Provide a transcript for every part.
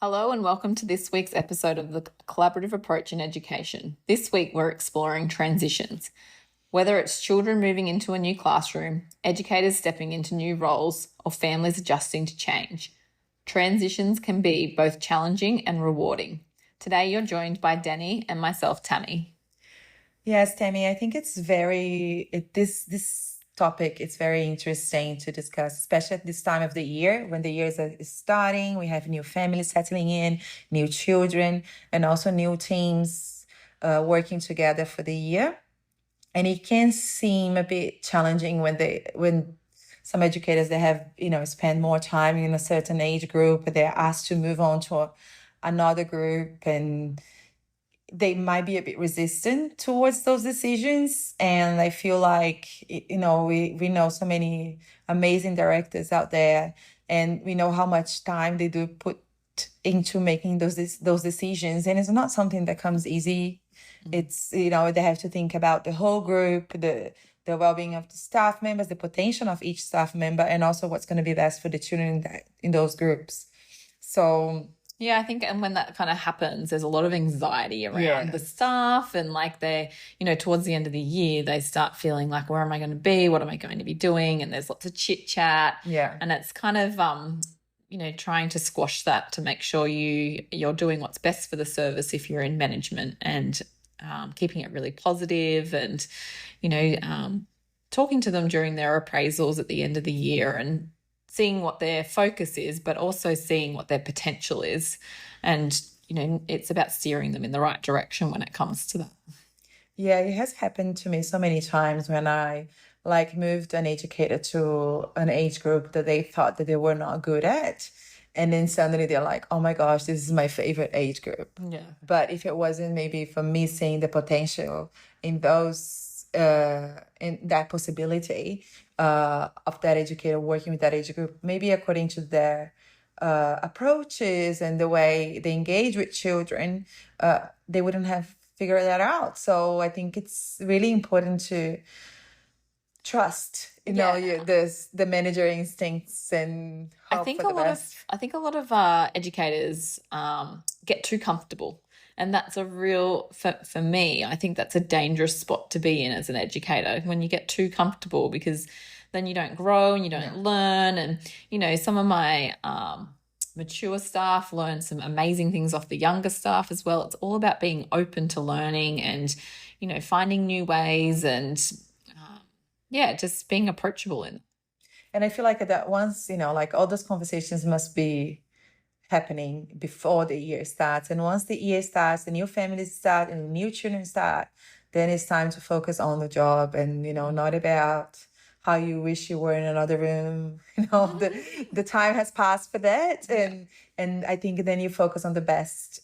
Hello and welcome to this week's episode of the Collaborative Approach in Education. This week we're exploring transitions. Whether it's children moving into a new classroom, educators stepping into new roles, or families adjusting to change, transitions can be both challenging and rewarding. Today you're joined by Danny and myself, Tammy. Yes, Tammy, I think this topic is very interesting to discuss, especially at this time of the year when the year is starting. We have new families settling in, new children, and also new teams working together for the year. And it can seem a bit challenging when some educators they have spend more time in a certain age group, but they're asked to move on to another group, and they might be a bit resistant towards those decisions. And I feel like, we know so many amazing directors out there, and we know how much time they do put into making those decisions. And it's not something that comes easy. It's, they have to think about the whole group, the well-being of the staff members, the potential of each staff member, and also what's going to be best for the children in those groups. So yeah, I think, and when that kind of happens, there's a lot of anxiety around the staff, and like they're, towards the end of the year, they start feeling like, where am I going to be? What am I going to be doing? And there's lots of chit chat. Yeah. And it's kind of, trying to squash that to make sure you're doing what's best for the service if you're in management, and keeping it really positive, and, talking to them during their appraisals at the end of the year, and seeing what their focus is, but also seeing what their potential is. And, it's about steering them in the right direction when it comes to that. Yeah, it has happened to me so many times when I moved an educator to an age group that they thought that they were not good at. And then suddenly they're like, oh my gosh, this is my favorite age group. Yeah. But if it wasn't maybe for me seeing the potential in in that possibility of that educator working with that age group, maybe according to their approaches and the way they engage with children, they wouldn't have figured that out. So I think it's really important to trust, the manager instincts, and hope I think for the best. I think a lot of educators get too comfortable. And that's for me, I think that's a dangerous spot to be in as an educator, when you get too comfortable, because then you don't grow and you don't learn. And, some of my mature staff learn some amazing things off the younger staff as well. It's all about being open to learning and, finding new ways, and, just being approachable in. And I feel like that once, all those conversations must be happening before the year starts. And once the year starts, the new families start and the new children start, then it's time to focus on the job, and, not about how you wish you were in another room. The time has passed for that. And I think then you focus on the best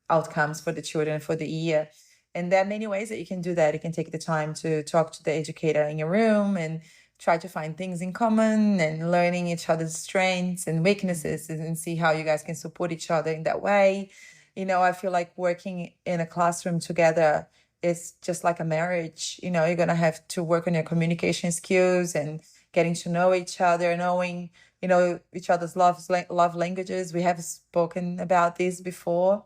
outcomes for the children for the year. And there are many ways that you can do that. You can take the time to talk to the educator in your room and try to find things in common, and learning each other's strengths and weaknesses, and see how you guys can support each other in that way. I feel like working in a classroom together is just like a marriage. You're going to have to work on your communication skills and getting to know each other, knowing, each other's love languages. We have spoken about this before.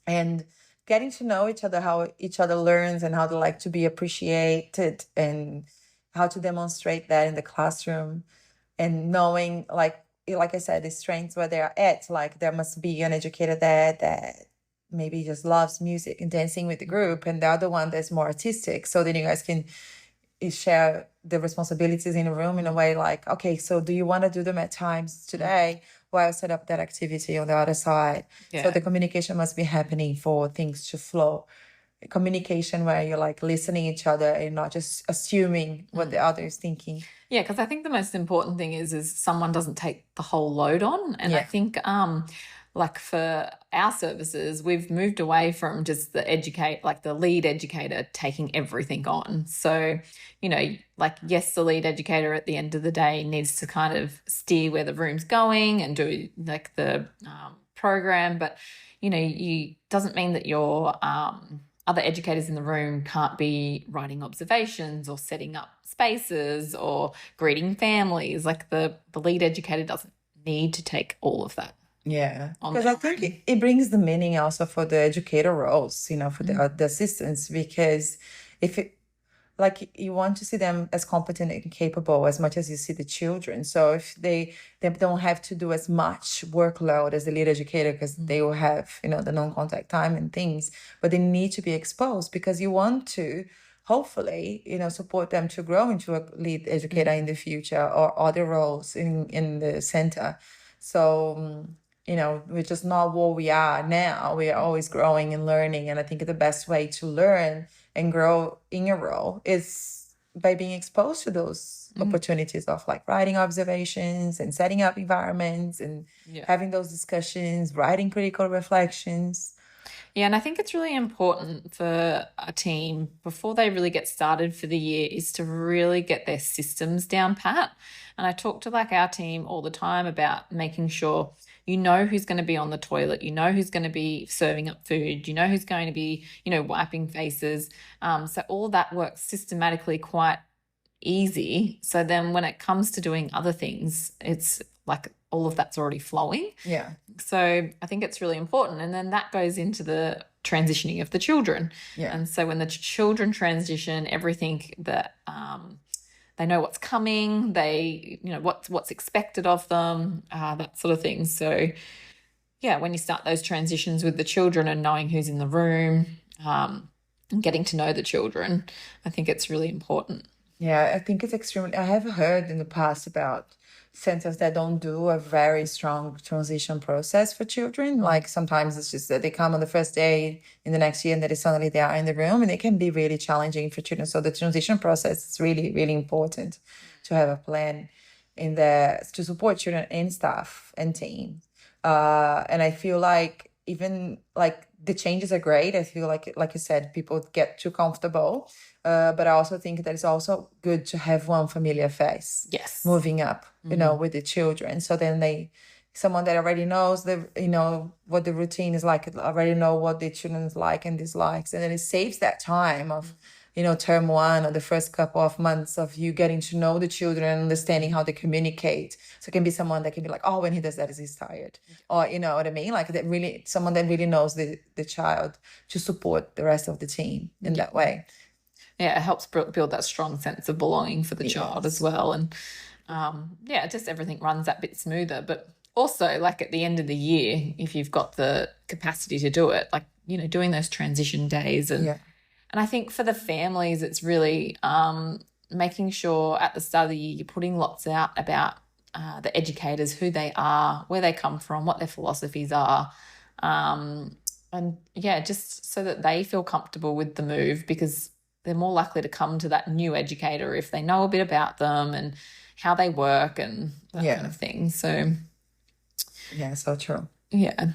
And getting to know each other, how each other learns and how they like to be appreciated, and how to demonstrate that in the classroom, and knowing, like I said, the strengths where they're at. Like, there must be an educator there that maybe just loves music and dancing with the group, and the other one that's more artistic. So then you guys can share the responsibilities in a room in a way like, okay, so do you want to do them at times today while I set up that activity on the other side? Yeah. So the communication must be happening for things to flow. Communication where you're listening each other and not just assuming what the other is thinking. Yeah, because I think the most important thing is someone doesn't take the whole load on. And I think for our services, we've moved away from just the lead educator taking everything on. So, yes, the lead educator at the end of the day needs to kind of steer where the room's going and do the program, but, doesn't mean that your other educators in the room can't be writing observations or setting up spaces or greeting families. Like the lead educator doesn't need to take all of that. Yeah, on because their I think own. it brings the meaning also for the educator roles, for the assistants, because if it, like, you want to see them as competent and capable as much as you see the children. So if they don't have to do as much workload as the lead educator, because they will have, the non-contact time and things, but they need to be exposed because you want to hopefully, support them to grow into a lead educator in the future or other roles in the center. So we're just not where we are now. We are always growing and learning. And I think the best way to learn and grow in your role is by being exposed to those opportunities of like writing observations and setting up environments and having those discussions, writing critical reflections. Yeah, and I think it's really important for a team before they really get started for the year is to really get their systems down pat. And I talk to like our team all the time about making sure you know who's going to be on the toilet, you know who's going to be serving up food, you know who's going to be, wiping faces. So all that works systematically quite easy. So then when it comes to doing other things, it's like all of that's already flowing. Yeah. So I think it's really important. And then that goes into the transitioning of the children. Yeah. And so when the children transition, everything that they know what's coming, they, what's expected of them, that sort of thing. So yeah, when you start those transitions with the children and knowing who's in the room, and getting to know the children, I think it's really important. Yeah, I think it's extremely. I have heard in the past about centers that don't do a very strong transition process for children. Like sometimes it's just that they come on the first day in the next year and then suddenly they are in the room, and it can be really challenging for children. So the transition process is really, really important to have a plan in there to support children and staff and team. And I feel like even like the changes are great. I feel like you said, people get too comfortable. But I also think that it's also good to have one familiar face. Yes. Moving up, with the children. So then someone that already knows what the routine is like, already know what the children's like and dislikes. And then it saves that time of, term one or the first couple of months of you getting to know the children, understanding how they communicate. So it can be someone that can be like, oh, when he does that, he's tired. Or, you know what I mean? Like that really, someone that really knows the child to support the rest of the team in that way. Yeah, it helps build that strong sense of belonging for the child as well. And just everything runs that bit smoother. But also, like at the end of the year, if you've got the capacity to do it, like, doing those transition days. And I think for the families, it's really making sure at the start of the year you're putting lots out about the educators, who they are, where they come from, what their philosophies are. Just so that they feel comfortable with the move, because they're more likely to come to that new educator if they know a bit about them and how they work and that kind of thing. So so true. Yeah,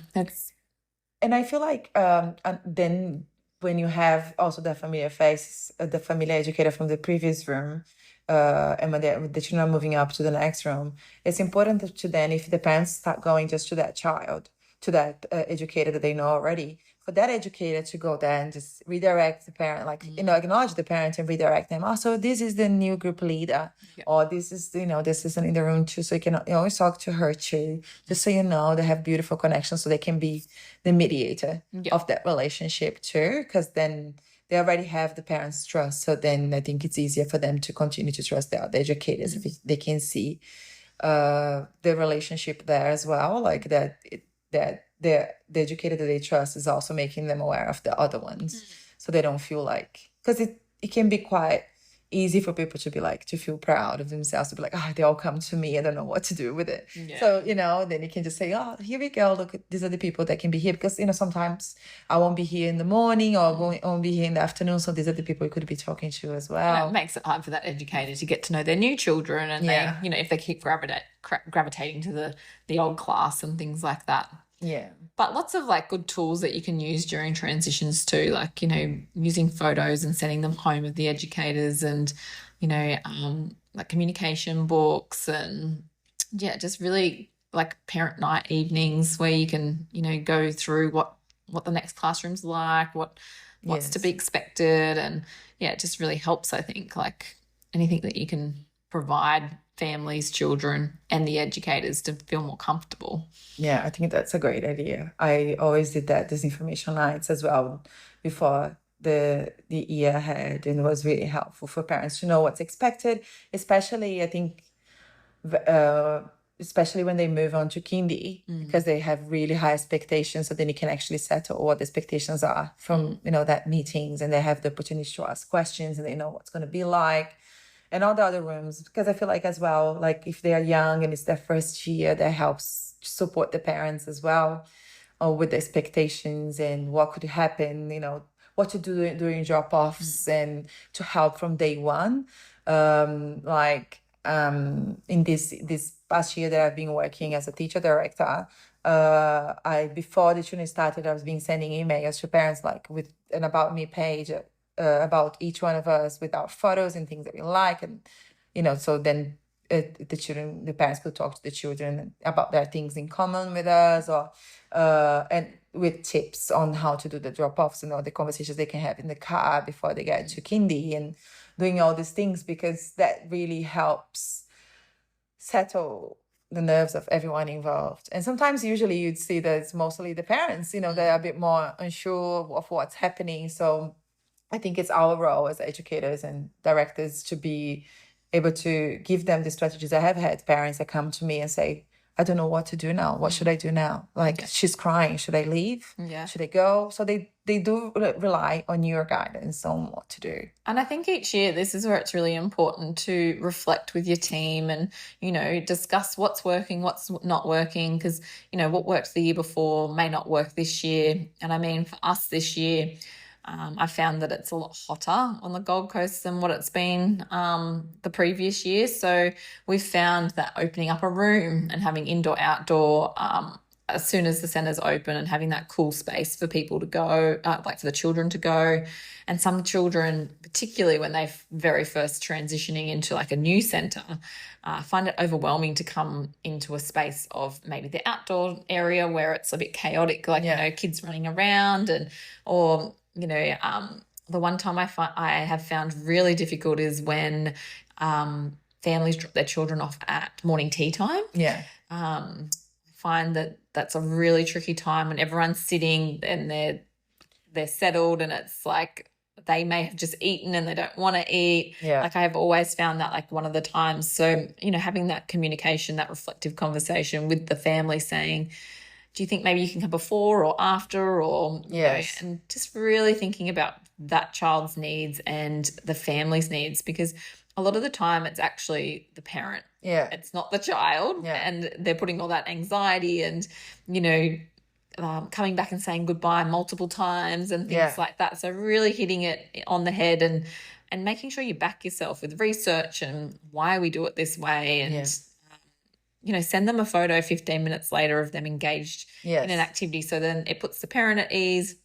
and I feel like then when you have also the familiar face, the familiar educator from the previous room, and when the children are moving up to the next room, it's important to then, if the parents start going just to that child, to that educator that they know already, for that educator to go there and just redirect the parent, like, acknowledge the parent and redirect them. Also, this is the new group leader, or this is, this isn't in the room too. So you can always talk to her too, just so they have beautiful connections, so they can be the mediator of that relationship too, because then they already have the parents' trust. So then I think it's easier for them to continue to trust the educators if they can see the relationship there as well, like that the educator that they trust is also making them aware of the other ones. So they don't feel like, because it can be quite easy for people to be like, to feel proud of themselves, to be like, they all come to me, I don't know what to do with it. So then you can just say, here we go, look, these are the people that can be here, because sometimes I won't be here in the morning, or won't be here in the afternoon, so these are the people you could be talking to as well. And it makes it hard for that educator to get to know their new children, and they, if they keep gravitating to the old class and things like that. Yeah. But lots of like good tools that you can use during transitions too, like, using photos and sending them home of the educators, and, like communication books, and just really like parent night evenings where you can, go through what the next classroom's like, what's to be expected. And it just really helps, I think, like anything that you can provide families, children, and the educators to feel more comfortable. Yeah, I think that's a great idea. I always did that disinformation nights as well before the year ahead, and it was really helpful for parents to know what's expected, especially I think uh, especially when they move on to kindy, because they have really high expectations. So then you can actually settle what the expectations are from, that meetings, and they have the opportunity to ask questions, and they know what's going to be like. And all the other rooms, because I feel like as well, like if they are young and it's their first year, that helps support the parents as well, or with the expectations and what could happen, what to do during drop-offs, and to help from day one. In this past year that I've been working as a teacher director, I before the children started, I was being sending emails to parents like with an about me page about each one of us with our photos and things that we like, and so then the parents could talk to the children about their things in common with us, or and with tips on how to do the drop-offs and all the conversations they can have in the car before they get to kindy, and doing all these things, because that really helps settle the nerves of everyone involved. And sometimes usually you'd see that it's mostly the parents, they're a bit more unsure of what's happening. So I think it's our role as educators and directors to be able to give them the strategies. I have had parents that come to me and say, I don't know what to do now. What should I do now? Like, she's crying. Should I leave? Yeah. Should I go? So they do rely on your guidance on what to do. And I think each year, this is where it's really important to reflect with your team and, discuss what's working, what's not working, because, what worked the year before may not work this year. And I mean, for us this year, I found that it's a lot hotter on the Gold Coast than what it's been the previous year. So we've found that opening up a room and having indoor-outdoor as soon as the centre's open, and having that cool space for people to go, like for the children to go. And some children, particularly when they're very first transitioning into like a new centre, find it overwhelming to come into a space of maybe the outdoor area where it's a bit chaotic, like, kids running around, or the one time I have found really difficult is when families drop their children off at morning tea time. Yeah. Find that that's a really tricky time when everyone's sitting and they're settled, and it's like they may have just eaten and they don't want to eat. Yeah. Like, I've always found that like one of the times. So, having that communication, that reflective conversation with the family, saying, do you think maybe you can come before or after, or yes, and just really thinking about that child's needs and the family's needs, because a lot of the time it's actually the parent. Yeah. It's not the child. Yeah. And they're putting all that anxiety and, coming back and saying goodbye multiple times and things like that. So really hitting it on the head and making sure you back yourself with research and why we do it this way, and send them a photo 15 minutes later of them engaged in an activity. So then it puts the parent at ease,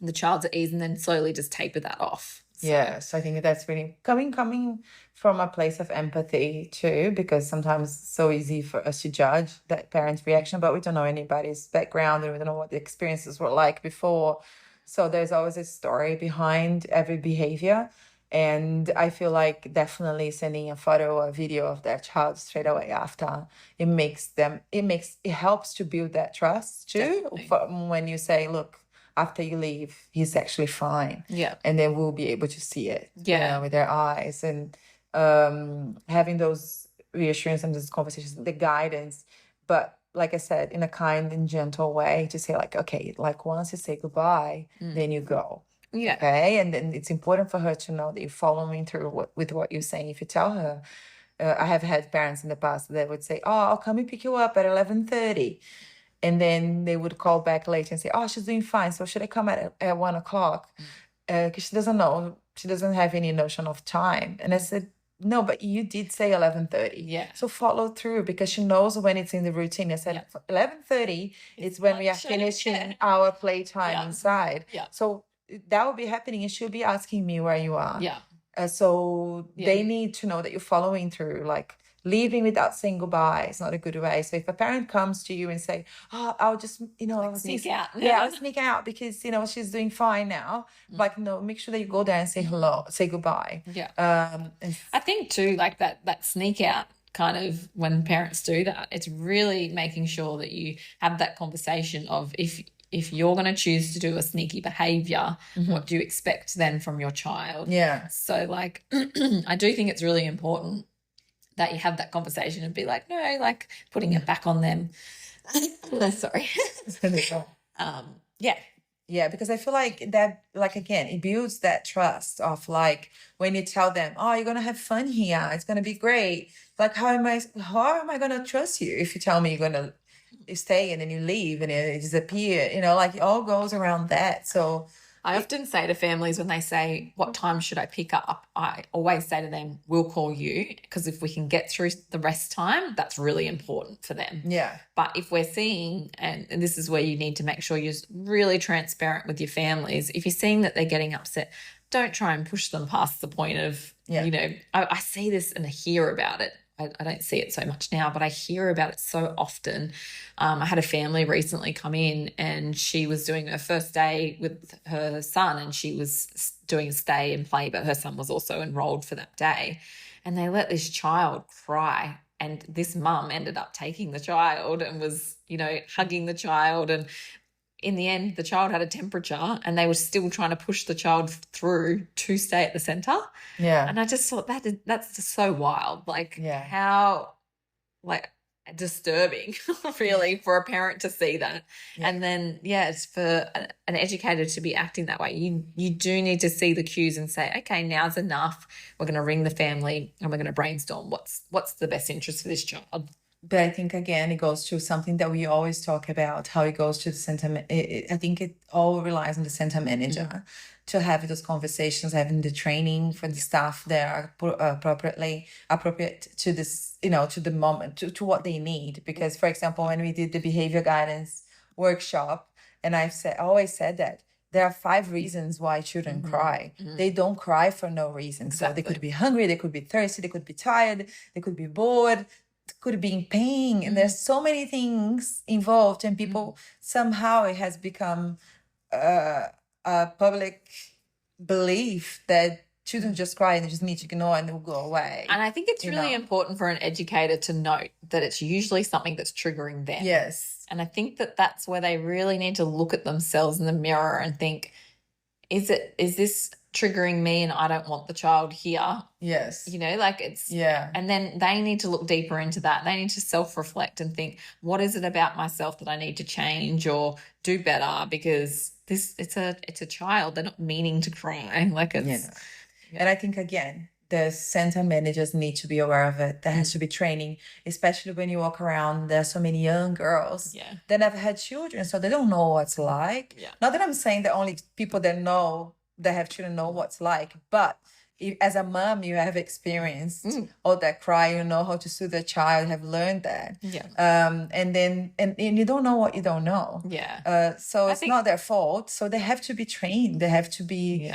the child's at ease, and then slowly just taper that off. So. Yes, I think that's really coming from a place of empathy too, because sometimes it's so easy for us to judge that parent's reaction, but we don't know anybody's background and we don't know what the experiences were like before. So there's always a story behind every behavior. And I feel like definitely sending a photo or a video of their child straight away after, it helps to build that trust too. When you say, look, after you leave, he's actually fine. Yeah. And then we'll be able to see it with their eyes. And having those reassurance and those conversations, the guidance, but like I said, in a kind and gentle way, to say like, okay, like once you say goodbye, then you go. Yeah. Okay. And then it's important for her to know that you're following through with what you're saying. If you tell her, I have had parents in the past that would say, oh, I'll come and pick you up at 11:30. And then they would call back later and say, oh, she's doing fine. So should I come at 1:00? Because she doesn't know. She doesn't have any notion of time. And I said, no, but you did say 11:30. Yeah. So follow through, because she knows when it's in the routine. I said 11:30 is when we are finishing our playtime inside. Yeah. So that will be happening, and she'll be asking me where you are. Yeah. So they need to know that you're following through. Like, leaving without saying goodbye is not a good way. So if a parent comes to you and say, oh, I'll just, I'll sneak out. Yeah, I'll sneak out because, she's doing fine now. Like, no, make sure that you go there and say hello, say goodbye. Yeah. I think too, like that sneak out kind of when parents do that. It's really making sure that you have that conversation of if you're going to choose to do a sneaky behavior, what do you expect then from your child? Yeah. So like I do think it's really important that you have that conversation and be like, no, like putting it back on them. Sorry. Yeah. Yeah, because I feel like that, like, again, it builds that trust of like when you tell them, oh, you're gonna have fun here, it's gonna be great. Like, how am I gonna trust you if you tell me you're gonna stay and then you leave and it disappear? You know, like it all goes around that. So I often say to families when they say, what time should I pick up? I always say to them, we'll call you, because if we can get through the rest time, that's really important for them. yeah. But if we're seeing, and this is where you need to make sure you're really transparent with your families, if you're seeing that they're getting upset, don't try and push them past the point of, you know, I see this and I hear about it. I don't see it so much now, but I hear about it so often. I had a family recently come in and she was doing her first day with her son and she was doing a stay and play, but her son was also enrolled for that day. And they let this child cry. And this mum ended up taking the child and was, you know, hugging the child. And in the end, the child had a temperature and they were still trying to push the child through to stay at the centre. Yeah. And I just thought that's just so wild. Like how like disturbing really for a parent to see that. And then it's for an educator to be acting that way. You do need to see the cues and say, okay, now's enough. We're going to ring the family and we're going to brainstorm what's the best interest for this child. But I think, again, it goes to something that we always talk about, how it goes to the center. I think it all relies on the center manager to have those conversations, having the training for the staff that are appropriate to this, you know, to the moment, to what they need. Because, for example, when we did the behavior guidance workshop, and I always said that there are 5 reasons why children cry. They don't cry for no reason. Exactly. So they could be hungry, they could be thirsty, they could be tired, they could be bored, could be in pain, and there's so many things involved, and people somehow it has become a public belief that children just cry and they just need to ignore and they'll go away. And I think it's really important for an educator to note that it's usually something that's triggering them. Yes. And I think that's where they really need to look at themselves in the mirror and think, is this triggering me and I don't want the child here? Yes. You know, like it's and then they need to look deeper into that. They need to self-reflect and think, what is it about myself that I need to change or do better? Because it's a child. They're not meaning to cry. Like it's And I think, again, the center managers need to be aware of it. There has to be training, especially when you walk around. There are so many young girls that never had children, so they don't know what's like. Not that I'm saying that only people that have children know what's like, but as a mom, you have experienced all that cry, you know how to soothe a child, have learned that. And you don't know what you don't know. So it's not their fault. So they have to be trained. They have to be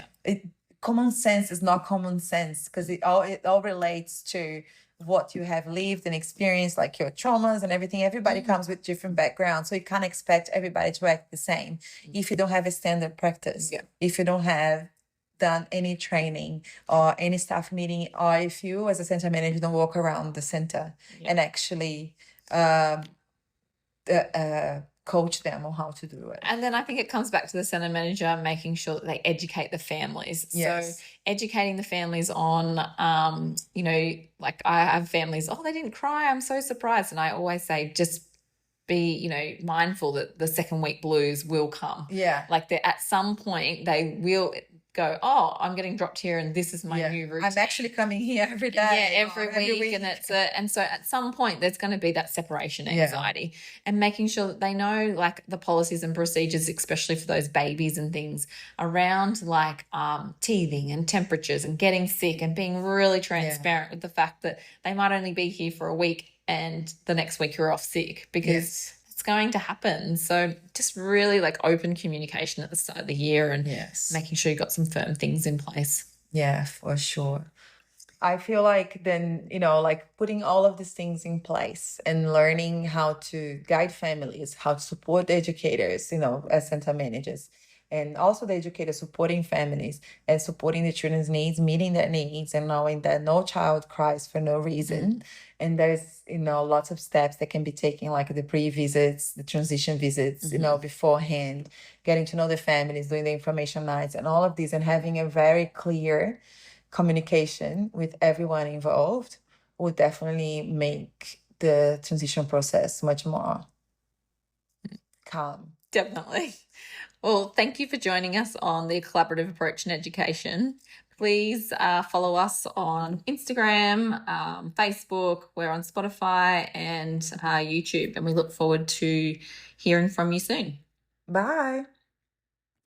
common sense is not common sense, because it all relates to what you have lived and experienced, like your traumas and everything. Everybody comes with different backgrounds, so you can't expect everybody to act the same if you don't have a standard practice, if you don't have done any training or any staff meeting, or if you as a center manager don't walk around the center and actually coach them on how to do it. And then I think it comes back to the center manager making sure that they educate the families. So educating the families on, you know, like I have families, they didn't cry, I'm so surprised. And I always say, just be, you know, mindful that the second week blues will come. Like at some point they will go, I'm getting dropped here and this is my new routine. I'm actually coming here every day. Every week. And so at some point there's going to be that separation anxiety and making sure that they know like the policies and procedures, especially for those babies and things around like teething and temperatures and getting sick, and being really transparent with the fact that they might only be here for a week and the next week you're off sick, because it's going to happen. So just really like open communication at the start of the year and making sure you've got some firm things in place. Yeah, for sure. I feel like then, you know, like putting all of these things in place and learning how to guide families, how to support educators, you know, as center managers, and also the educator supporting families and supporting the children's needs, meeting their needs, and knowing that no child cries for no reason. And there's, lots of steps that can be taken, like the pre-visits, the transition visits, beforehand, getting to know the families, doing the information nights and all of these, and having a very clear communication with everyone involved would definitely make the transition process much more calm. Definitely. Well, thank you for joining us on the Collaborative Approach in Education. Please follow us on Instagram, Facebook, we're on Spotify and YouTube, and we look forward to hearing from you soon. Bye.